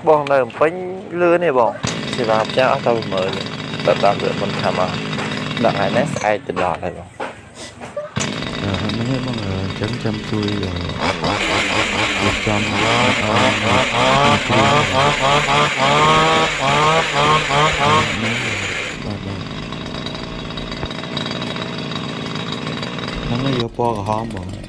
bong này bánh lươn này bong thì vào chắc tao mở đợt tao được mình tham à đợt này nét ai từ đợt này bong mấy hết mọi người chấm chăm chui rồi 100 nó vô po cả hóm bọn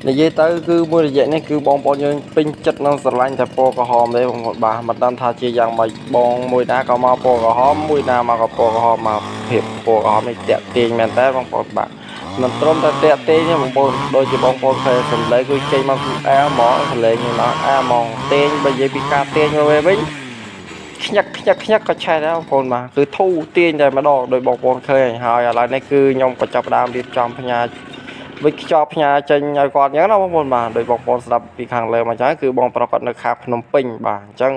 និយាយទៅគឺមួយរយៈនេះគឺបងប្អូនយើងពេញចិត្តនឹងស្រឡាញ់តែពណ៌ក្រហមទេបងប្អូនបាទមិនដឹងថាជាយ៉ាងម៉េចបងមួយណាក៏មកពណ៌ក្រហមមួយណាមកក៏ពណ៌ក្រហមមកភាពពណ៌ក្រហមនេះតាក់ទាញមែនតើបងប្អូនបាទមិនត្រឹមតែតាក់ទាញទេបងប្អូនដូចជាបងប្អូនឃើញសម្លេងគឺចេញមកអែហ្មងសម្លេងនេះមកអែហ្មងទាញបើនិយាយពីការទាញមកវិញខ្ញាក់ក៏ឆេះដែរបងប្អូនបាទគឺធូរទាញតែម្ដងដោយបងប្អូនឃើញហើយឥឡូវនេះគឺខ្ញុំក៏ចាប់ផ្ដើមរៀបចំផ្ញើវិខ្ចប់ផ្ញើចេញឲ្យគាត់អញ្ចឹងណាបងប្អូនបាទដោយបងប្អូនស្ដាប់ពីខាងលើមកអញ្ចឹងគឺបងប្រុសគាត់នៅខេត្តភ្នំពេញបាទអញ្ចឹង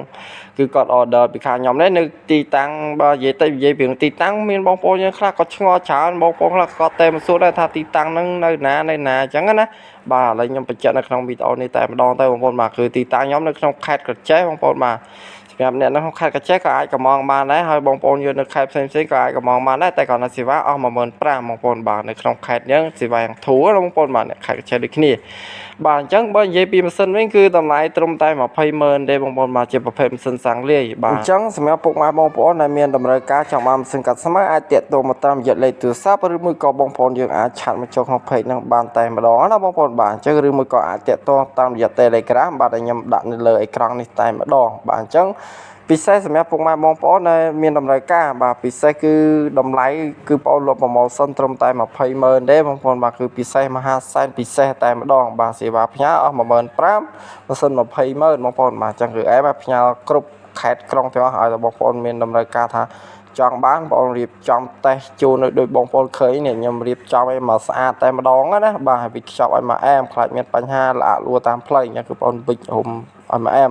គឺគាត់ order ពីខាងខ្ញុំនេះនៅទីតាំងបើនិយាយទៅនិយាយពីទីតាំងមានបងប្អូនយើងខ្លះគាត់ឆ្ងល់ច្រើនបងប្អូនខ្លះគាត់តែមិនសួរដែរថាទីតាំងហ្នឹងនៅណាអញ្ចឹងណាបាទឥឡូវខ្ញុំបញ្ជាក់នៅក្នុងវីដេអូនេះតែម្ដងទៅបងប្អូនបាទគឺទីតាំងខ្ញុំនៅក្នុងខេត្តក្រចេះបងប្អូនបាទសម្រាប់អ្នកនៅក្នុងខេត្តកញ្ចេះក៏អាចកំងបានដែរហើយបងប្អូនយើងនៅខេត្តផ្សេងក៏អាចកំងបានដែរតែគាត់ណាសេវាអស់ 15000 បងប្អូនបាទនៅក្នុងខេត្តយើងសេវាយ៉ាងធូរបងប្អូនបាទអ្នកខេត្តកញ្ចេះដូចគ្នាបាទអញ្ចឹងបើនិយាយពីម៉ាស៊ីនវិញគឺតម្លៃត្រឹមតែ 200,000 ទេបងប្អូនបាទជាប្រភេទម៉ាស៊ីនសាំងលាយបាទអញ្ចឹងសម្រាប់ពុកម៉ែបងប្អូនដែលមានតម្រូវការចង់បានម៉ាស៊ីនកាត់ស្មៅអាចតាក់ទងមកតាមរយៈលេខទូរស័ព្ទឬមួយក៏បងប្អូនយើងអាចឆាតមកចូលក្នុង page ហ្នឹងបានតែម្ដងណាបងប្អូនបាទអញ្ចឹងឬមួយក៏អាចតាក់ទងតាមរយៈ Telegram បាទដែលខ្ញុំដាក់នៅលើអេក្រង់នេះតែម្ដងបាទអញ្ចឹងពិសេសសម្រាប់ពុកម៉ែបងប្អូនដែលមានតម្រូវការបាទពិសេសគឺតម្លៃគឺបងប្អូនលក់ប្រម៉ូសិនត្រឹមតែ 200,000 ទេបងប្អូនបាទគឺពិសេសមហាសែនពិសេសតែម្ដងបាទសេវាផ្ញើអស់ 15,000 ម៉ាស៊ីន 200,000 បងប្អូនបាទអញ្ចឹងគឺអែមផ្ញើគ្រប់ខេត្តក្រុងទាំងអស់ឲ្យបងប្អូនមានតម្រូវការថាចង់បានបងប្អូនរៀបចំតេស្តជូននៅដោយបងប្អូនឃើញនេះខ្ញុំរៀបចំឲ្យមកស្អាតតែម្ដងណាបាទហើយវាខ្ចប់ឲ្យមកអែមខ្លាចមានបញ្ហាល្អលួតាមផ្លូវអញ្ចឹងគឺបងប្អូនវិចរុំឲ្យមកអែម